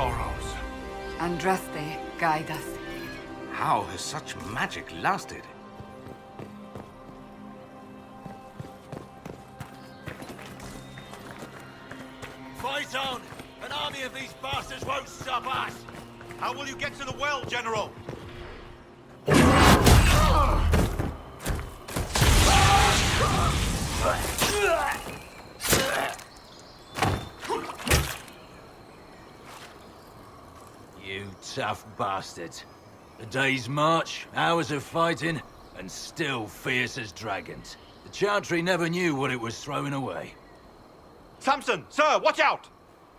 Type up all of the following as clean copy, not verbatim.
sorrows. Andraste, guide us. How has such magic lasted? Fight on! An army of these bastards won't stop us! How will you get to the well, General? You tough bastards. A day's march, hours of fighting, and still fierce as dragons. The Chantry never knew what it was throwing away. Samson, sir, watch out!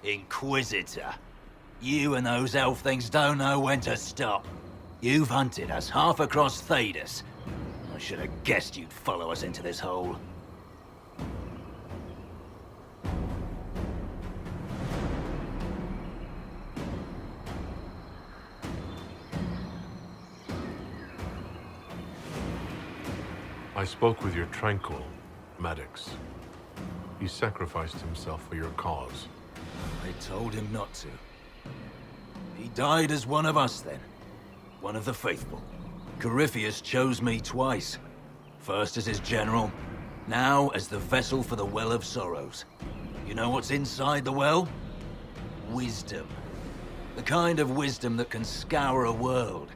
Inquisitor. You and those elf things don't know when to stop. You've hunted us half across Thedas. I should have guessed you'd follow us into this hole. I spoke with your Tranquil, Maddox. He sacrificed himself for your cause. I told him not to. He died as one of us then. One of the faithful. Corypheus chose me twice. First as his general, now as the vessel for the Well of Sorrows. You know what's inside the well? Wisdom. The kind of wisdom that can scour a world.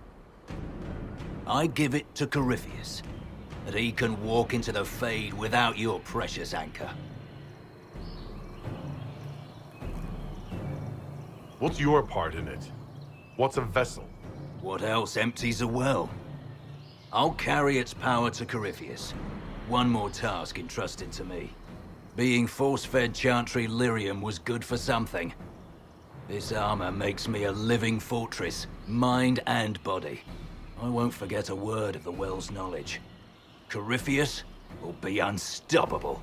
I give it to Corypheus, that he can walk into the Fade without your precious anchor. What's your part in it? What's a vessel? What else empties a well? I'll carry its power to Corypheus. One more task entrusted to me. Being force-fed Chantry lyrium was good for something. This armor makes me a living fortress, mind and body. I won't forget a word of the well's knowledge. Corypheus will be unstoppable.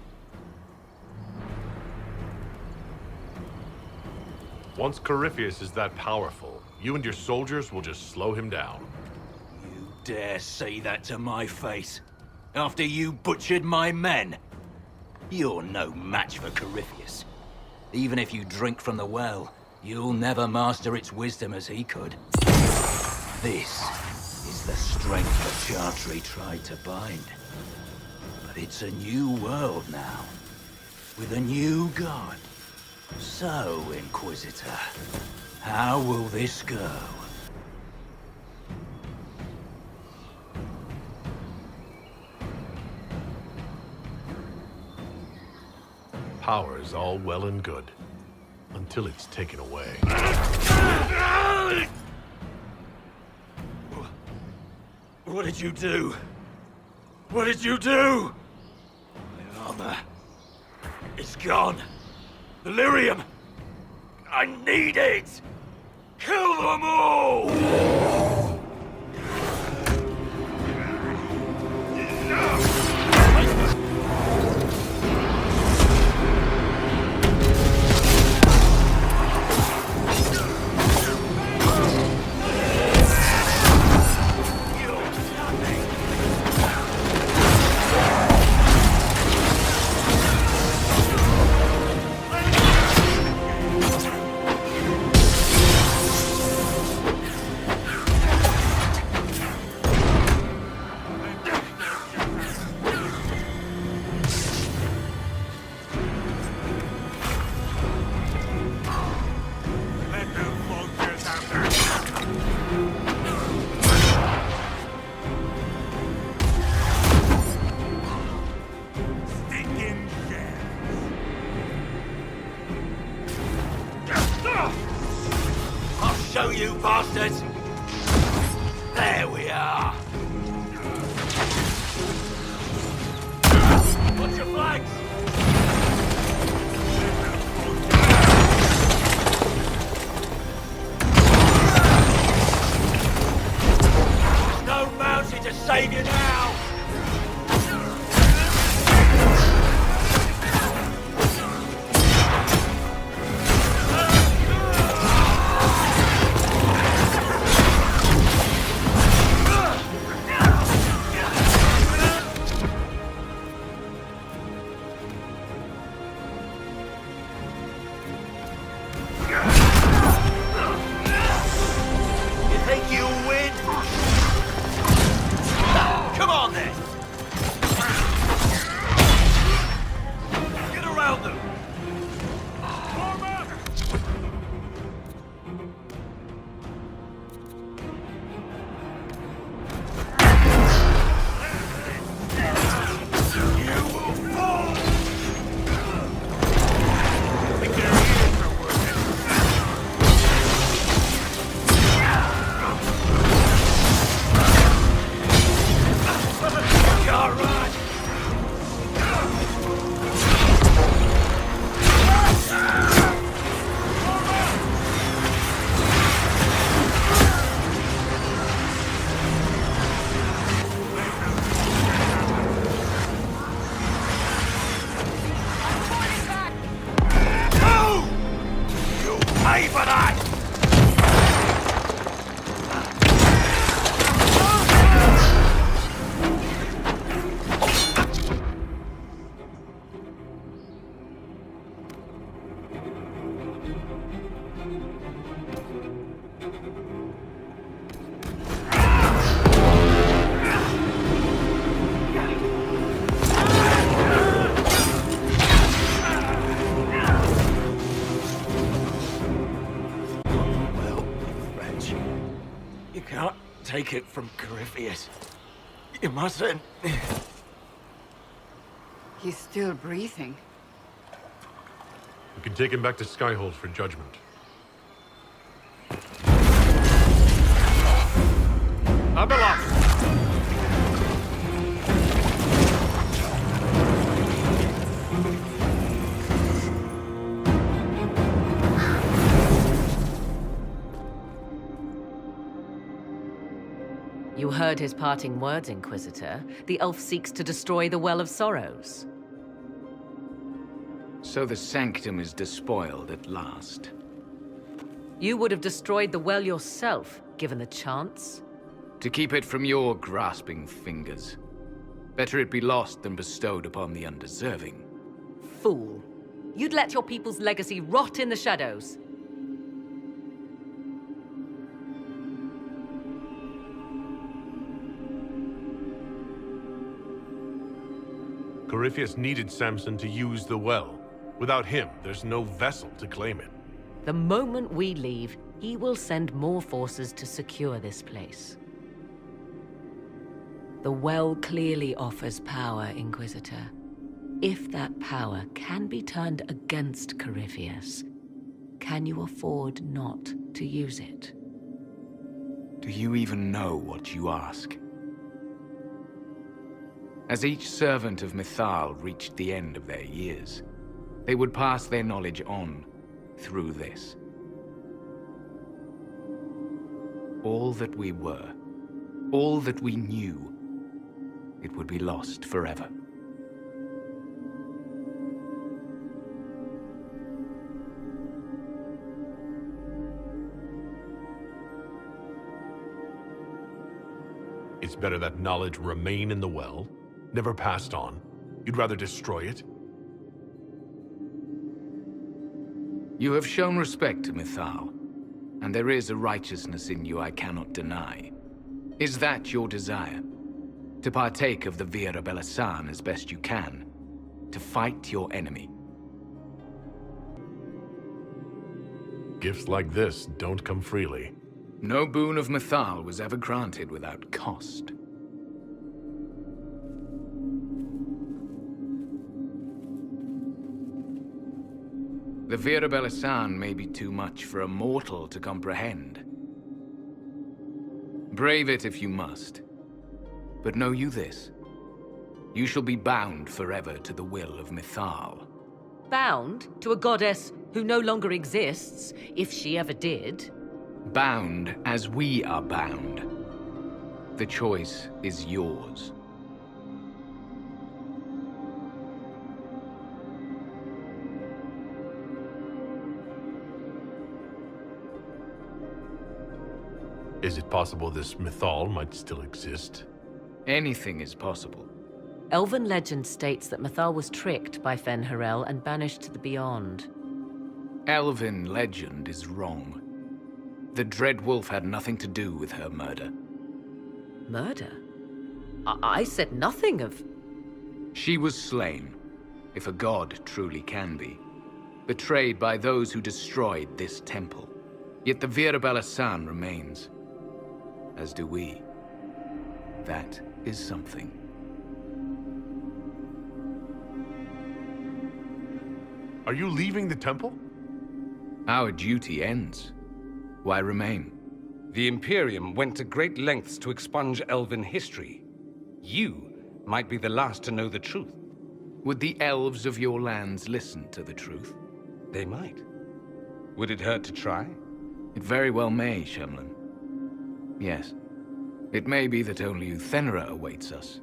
Once Corypheus is that powerful, you and your soldiers will just slow him down. You dare say that to my face? After you butchered my men? You're no match for Corypheus. Even if you drink from the well, you'll never master its wisdom as he could. This is the strength the Chantry tried to bind. But it's a new world now, with a new god. So, Inquisitor, how will this go? Power is all well and good, until it's taken away. What did you do? What did you do? My armor. It's gone. The lyrium! I need it! Kill them all! Show you bastards! There we are! Watch your flanks! There's no mountain to save you now! You can't take it from Corypheus. You mustn't. He's still breathing. We can take him back to Skyhold for judgment. Abelos! You heard his parting words, Inquisitor. The elf seeks to destroy the Well of Sorrows. So the sanctum is despoiled at last. You would have destroyed the well yourself, given the chance. To keep it from your grasping fingers. Better it be lost than bestowed upon the undeserving. Fool. You'd let your people's legacy rot in the shadows. Corypheus needed Samson to use the well. Without him, there's no vessel to claim it. The moment we leave, he will send more forces to secure this place. The well clearly offers power, Inquisitor. If that power can be turned against Corypheus, can you afford not to use it? Do you even know what you ask? As each servant of Mithal reached the end of their years, they would pass their knowledge on through this. All that we were, all that we knew, it would be lost forever. It's better that knowledge remain in the well, never passed on. You'd rather destroy it? You have shown respect to Mithal, and there is a righteousness in you I cannot deny. Is that your desire? To partake of the Via Belisan as best you can? To fight your enemy? Gifts like this don't come freely. No boon of Mithal was ever granted without cost. The Via Belisan may be too much for a mortal to comprehend. Brave it if you must. But know you this. You shall be bound forever to the will of Mithal. Bound to a goddess who no longer exists, if she ever did. Bound as we are bound. The choice is yours. Is it possible this Mithal might still exist? Anything is possible. Elven legend states that Mithal was tricked by Fen-Harel and banished to the Beyond. Elven legend is wrong. The Dreadwolf had nothing to do with her murder. Murder? I said nothing of... She was slain, if a god truly can be. Betrayed by those who destroyed this temple. Yet the Via Belisan remains. As do we. That is something. Are you leaving the temple? Our duty ends. Why remain? The Imperium went to great lengths to expunge Elven history. You might be the last to know the truth. Would the elves of your lands listen to the truth? They might. Would it hurt to try? It very well may, Shemlin. Yes. It may be that only Uthenra awaits us.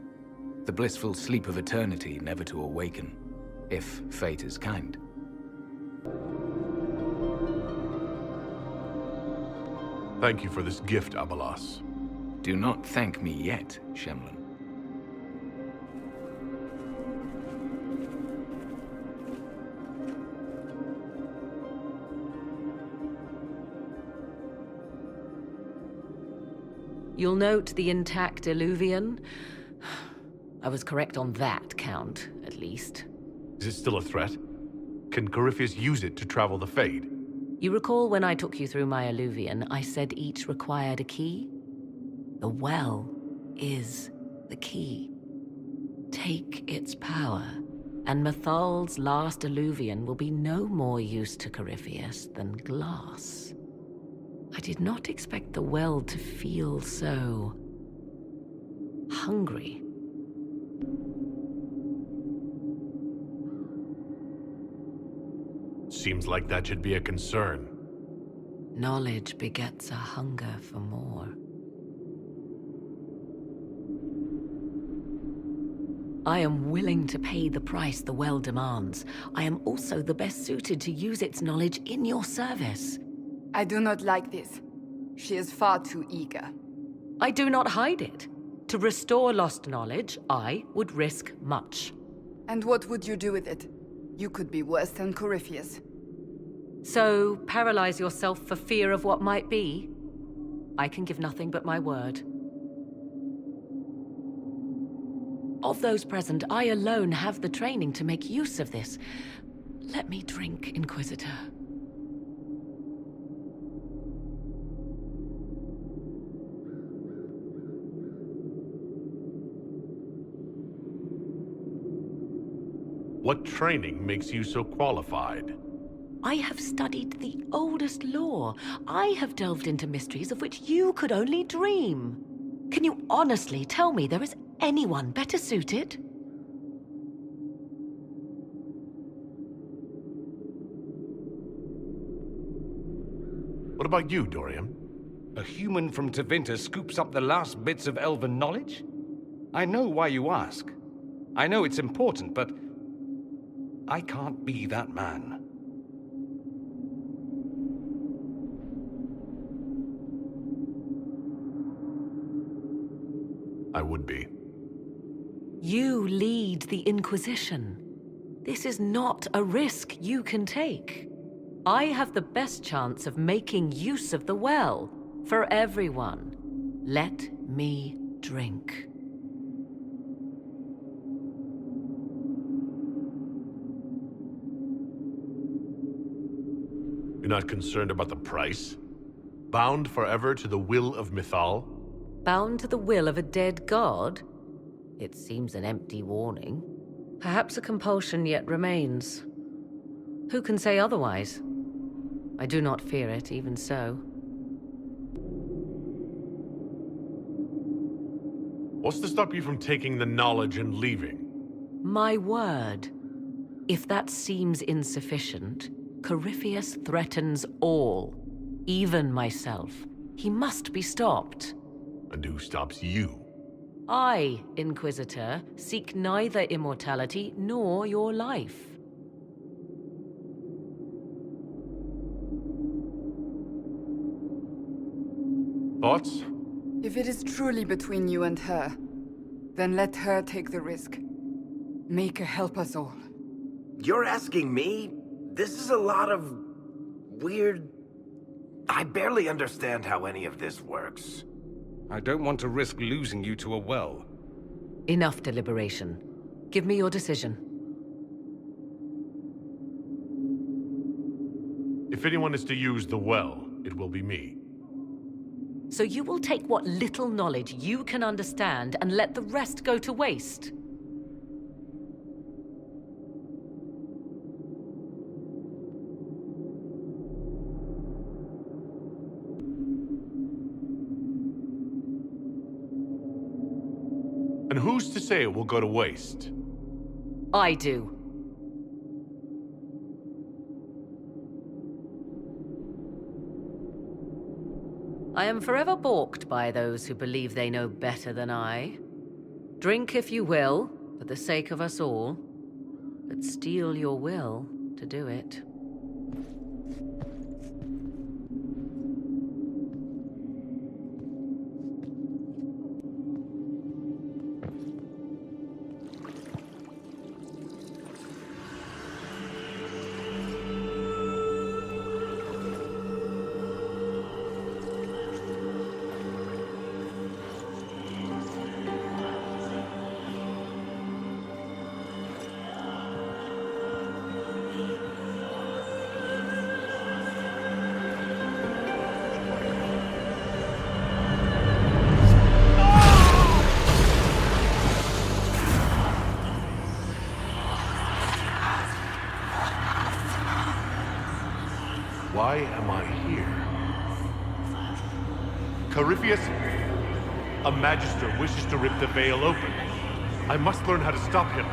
The blissful sleep of eternity never to awaken, if fate is kind. Thank you for this gift, Abelos. Do not thank me yet, Shemlin. You'll note the intact Illuvian. I was correct on that count, at least. Is it still a threat? Can Corypheus use it to travel the Fade? You recall when I took you through my Illuvian, I said each required a key? The well is the key. Take its power, and Mithal's last alluvion will be no more use to Corypheus than glass. I did not expect the well to feel so hungry. Seems like that should be a concern. Knowledge begets a hunger for more. I am willing to pay the price the well demands. I am also the best suited to use its knowledge in your service. I do not like this. She is far too eager. I do not hide it. To restore lost knowledge, I would risk much. And what would you do with it? You could be worse than Corypheus. So, paralyze yourself for fear of what might be? I can give nothing but my word. Of those present, I alone have the training to make use of this. Let me drink, Inquisitor. What training makes you so qualified? I have studied the oldest lore. I have delved into mysteries of which you could only dream. Can you honestly tell me there is anyone better suited? What about you, Dorian? A human from Tevinter scoops up the last bits of elven knowledge? I know why you ask. I know it's important, but I can't be that man. I would be. You lead the Inquisition. This is not a risk you can take. I have the best chance of making use of the well for everyone. Let me drink. You're not concerned about the price? Bound forever to the will of Mithal? Bound to the will of a dead god? It seems an empty warning. Perhaps a compulsion yet remains. Who can say otherwise? I do not fear it, even so. What's to stop you from taking the knowledge and leaving? My word. If that seems insufficient, Corypheus threatens all, even myself. He must be stopped. And who stops you? I, Inquisitor, seek neither immortality nor your life. Thoughts? If it is truly between you and her, then let her take the risk. Make her help us all. You're asking me? This is a lot of weird... I barely understand how any of this works. I don't want to risk losing you to a well. Enough deliberation. Give me your decision. If anyone is to use the well, it will be me. So you will take what little knowledge you can understand and let the rest go to waste? And who's to say it will go to waste? I do. I am forever balked by those who believe they know better than I. Drink if you will, for the sake of us all, but steel your will to do it. Corypheus, a magister wishes to rip the veil open. I must learn how to stop him.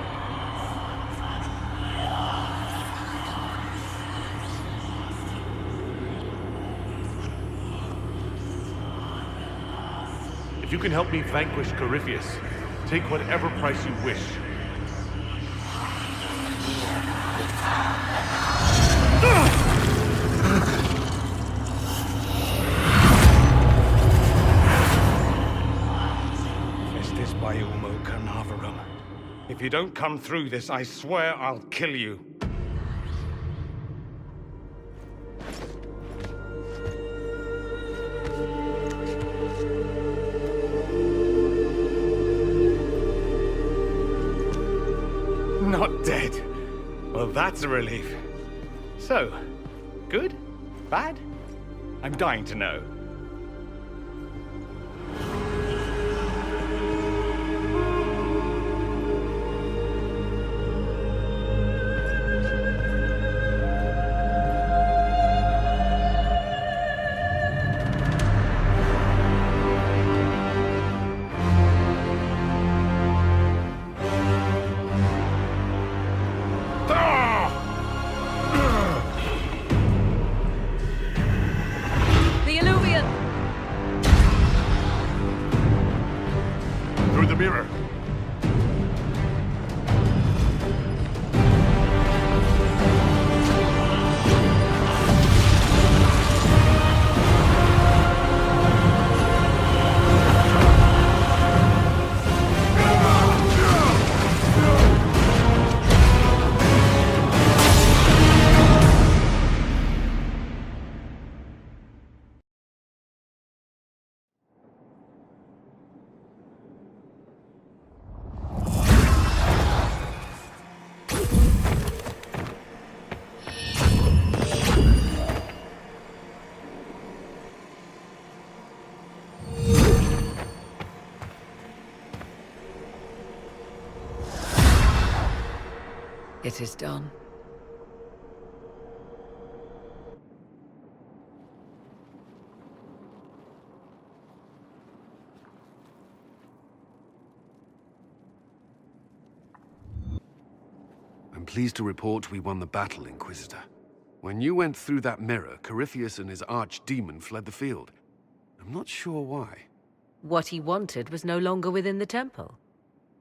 If you can help me vanquish Corypheus, take whatever price you wish. Estes Baiumo Carnavarum. If you don't come through this, I swear I'll kill you. Not dead. Well, that's a relief. So, good? Bad? I'm dying to know. Through the mirror. It is done. I'm pleased to report we won the battle, Inquisitor. When you went through that mirror, Corypheus and his archdemon fled the field. I'm not sure why. What he wanted was no longer within the temple.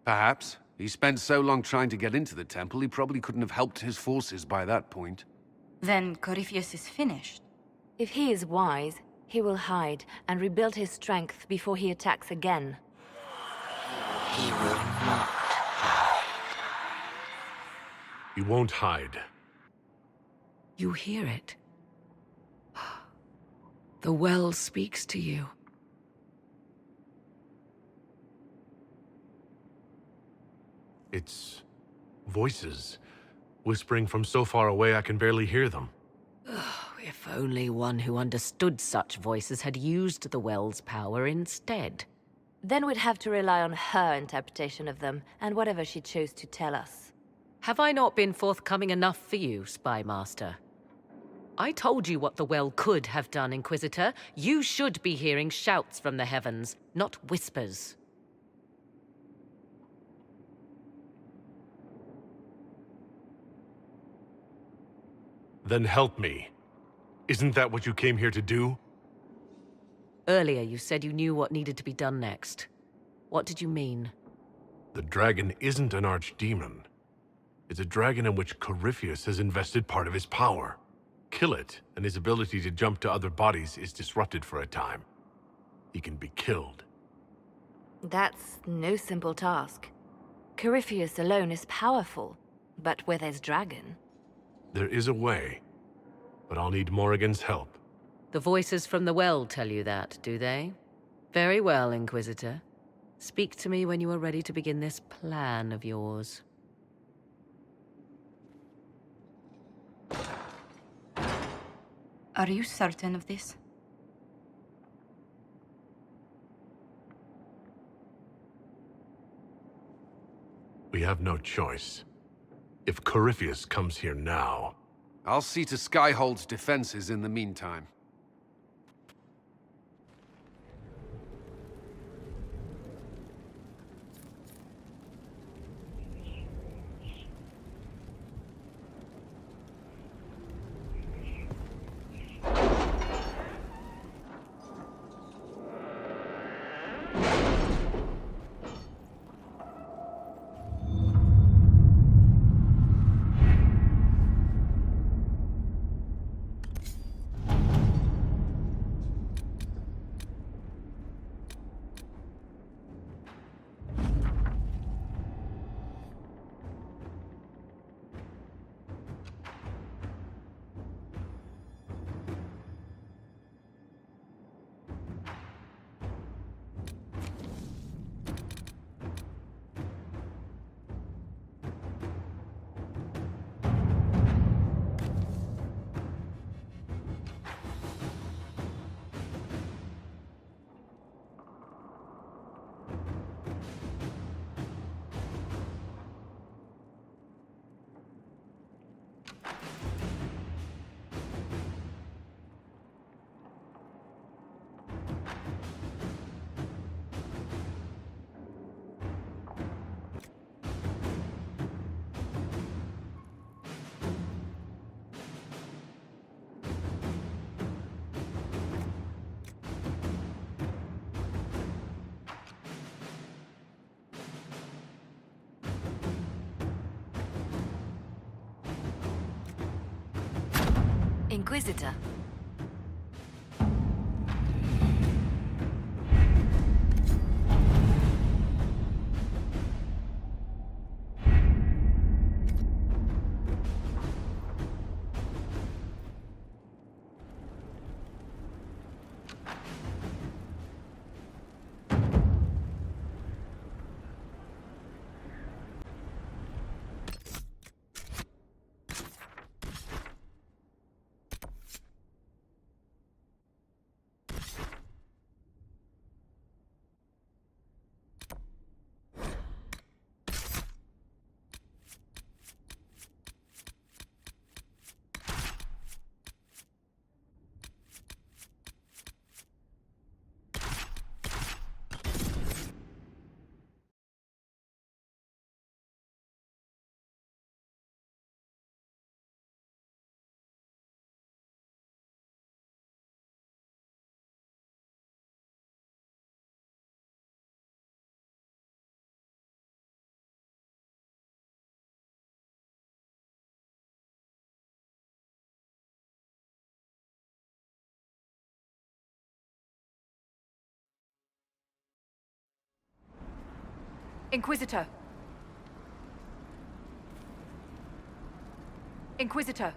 Perhaps. He spent so long trying to get into the temple, he probably couldn't have helped his forces by that point. Then Corypheus is finished. If he is wise, he will hide and rebuild his strength before he attacks again. He will not. He won't hide. You hear it. The well speaks to you. It's voices, whispering from so far away I can barely hear them. If only one who understood such voices had used the well's power instead. Then we'd have to rely on her interpretation of them, and whatever she chose to tell us. Have I not been forthcoming enough for you, Spy Master? I told you what the well could have done, Inquisitor. You should be hearing shouts from the heavens, not whispers. Then help me. Isn't that what you came here to do? Earlier you said you knew what needed to be done next. What did you mean? The dragon isn't an archdemon. It's a dragon in which Corypheus has invested part of his power. Kill it, and his ability to jump to other bodies is disrupted for a time. He can be killed. That's no simple task. Corypheus alone is powerful, but with his dragon... There is a way, but I'll need Morrigan's help. The voices from the well tell you that, do they? Very well, Inquisitor. Speak to me when you are ready to begin this plan of yours. Are you certain of this? We have no choice. If Corypheus comes here now... I'll see to Skyhold's defenses in the meantime. Inquisitor. Inquisitor. Inquisitor.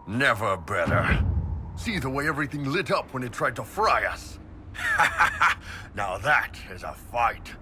Never better. See the way everything lit up when it tried to fry us? Now that is a fight.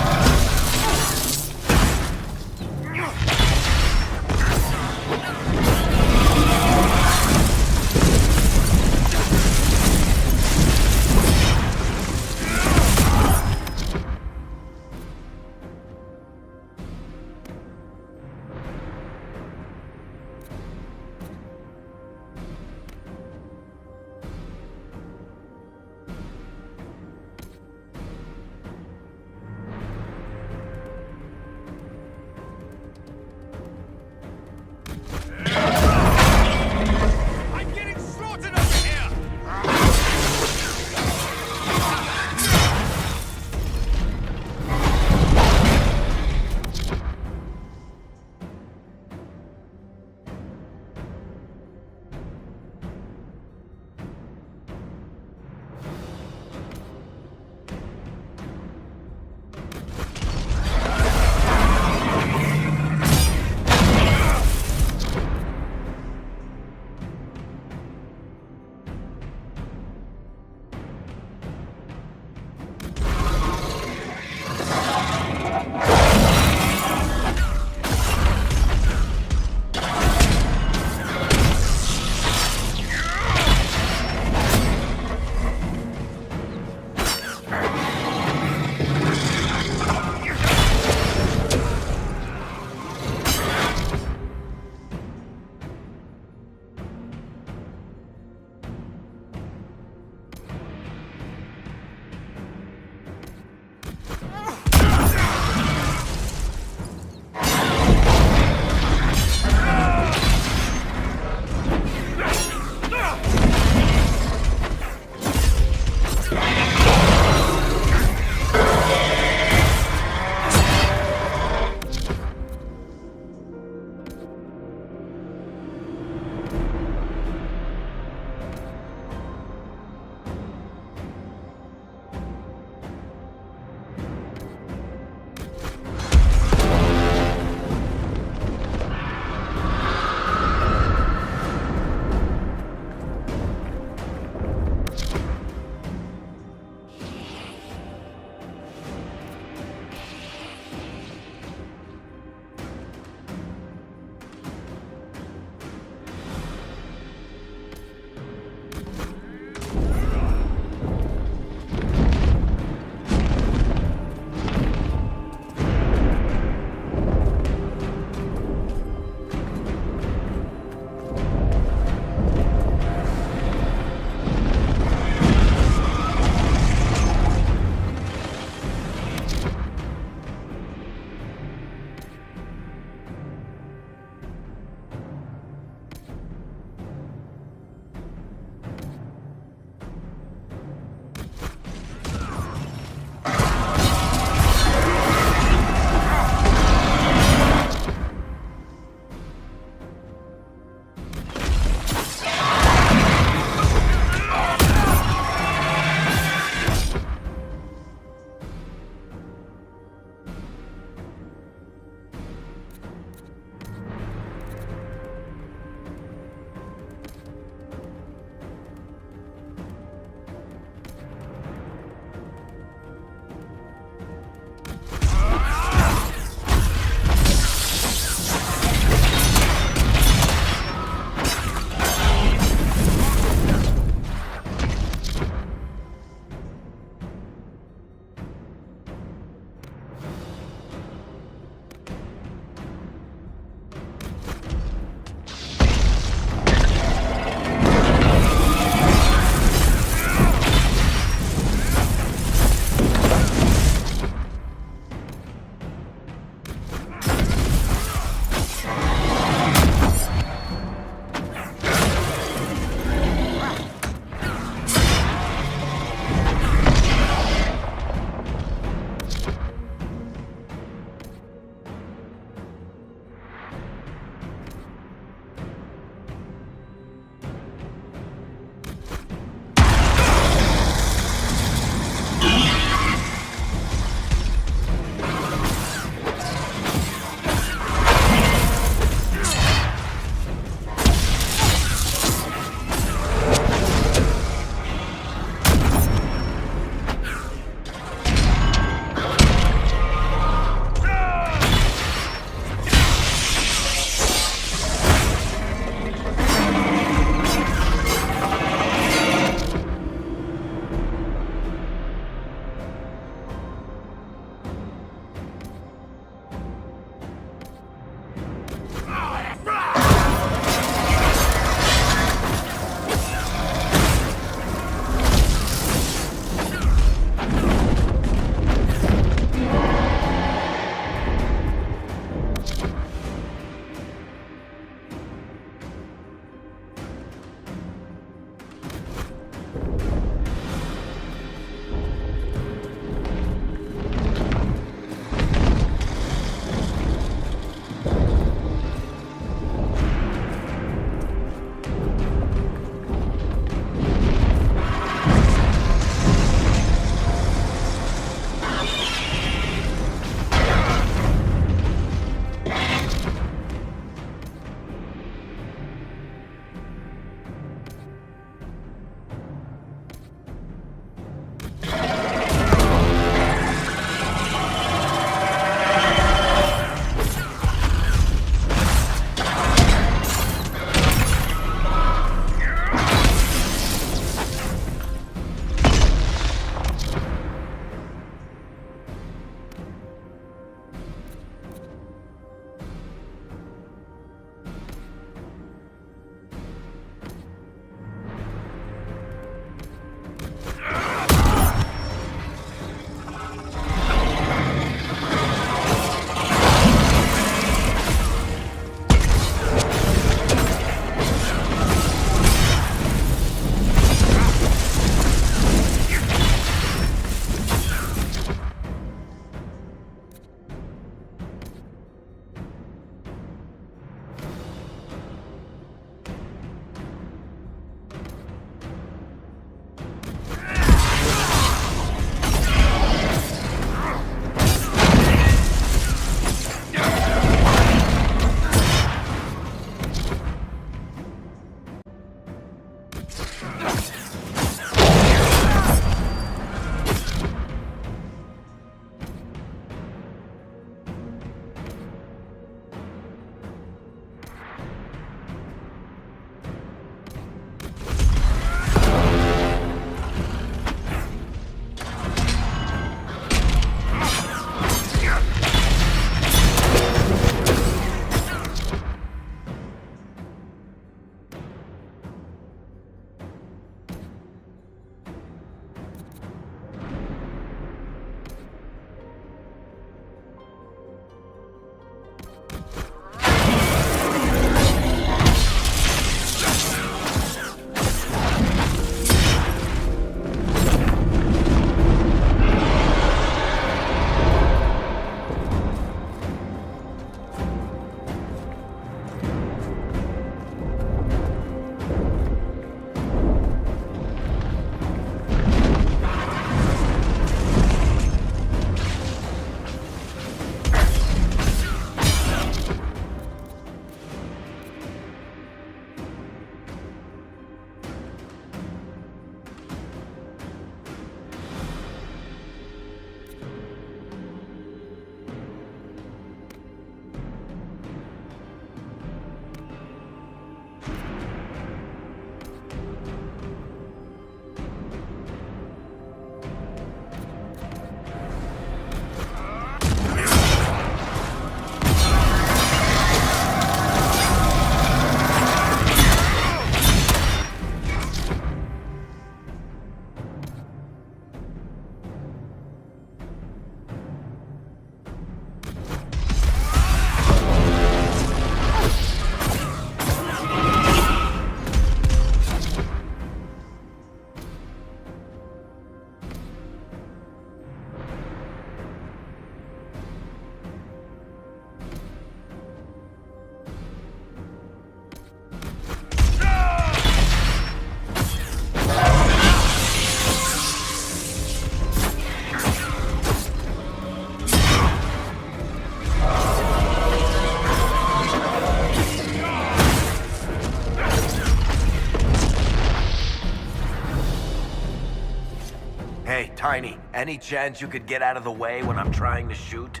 Hey, Tiny, any chance you could get out of the way when I'm trying to shoot?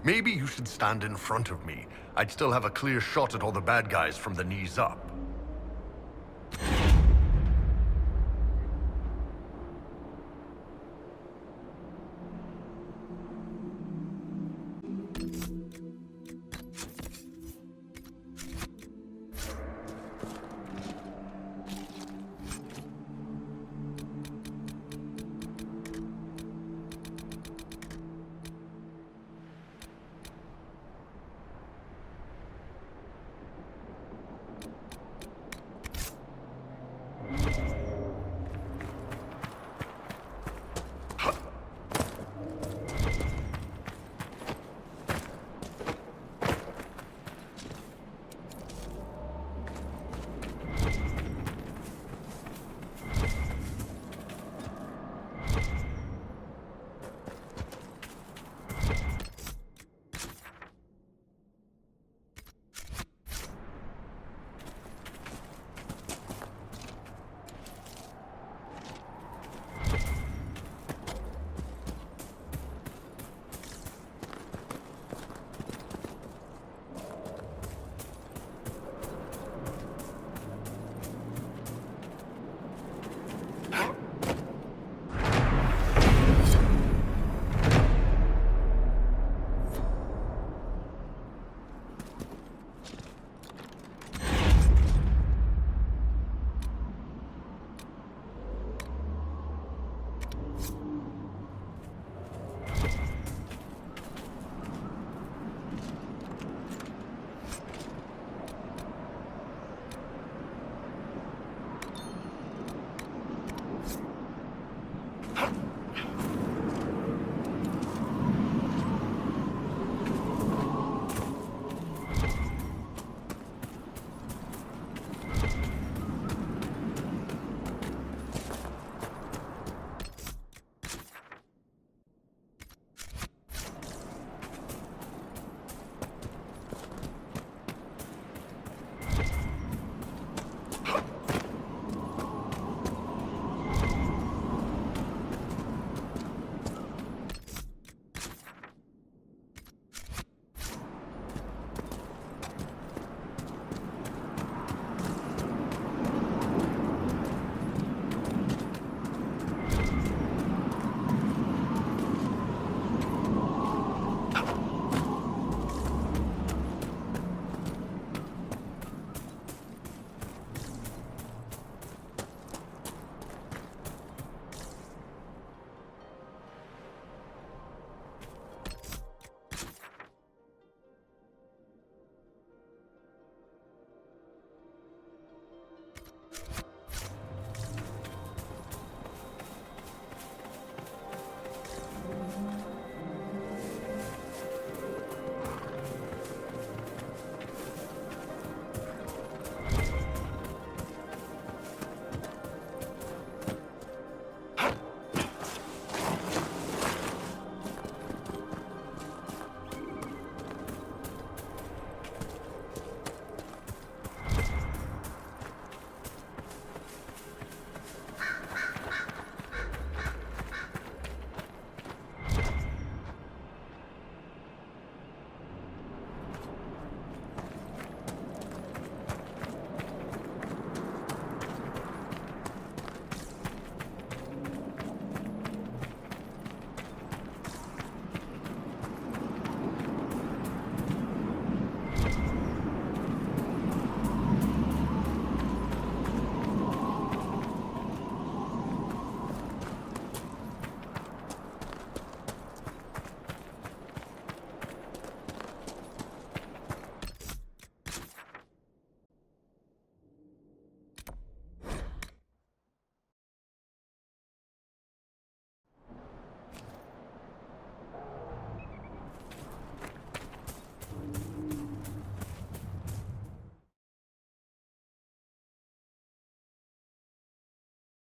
Maybe you should stand in front of me. I'd still have a clear shot at all the bad guys from the knees up.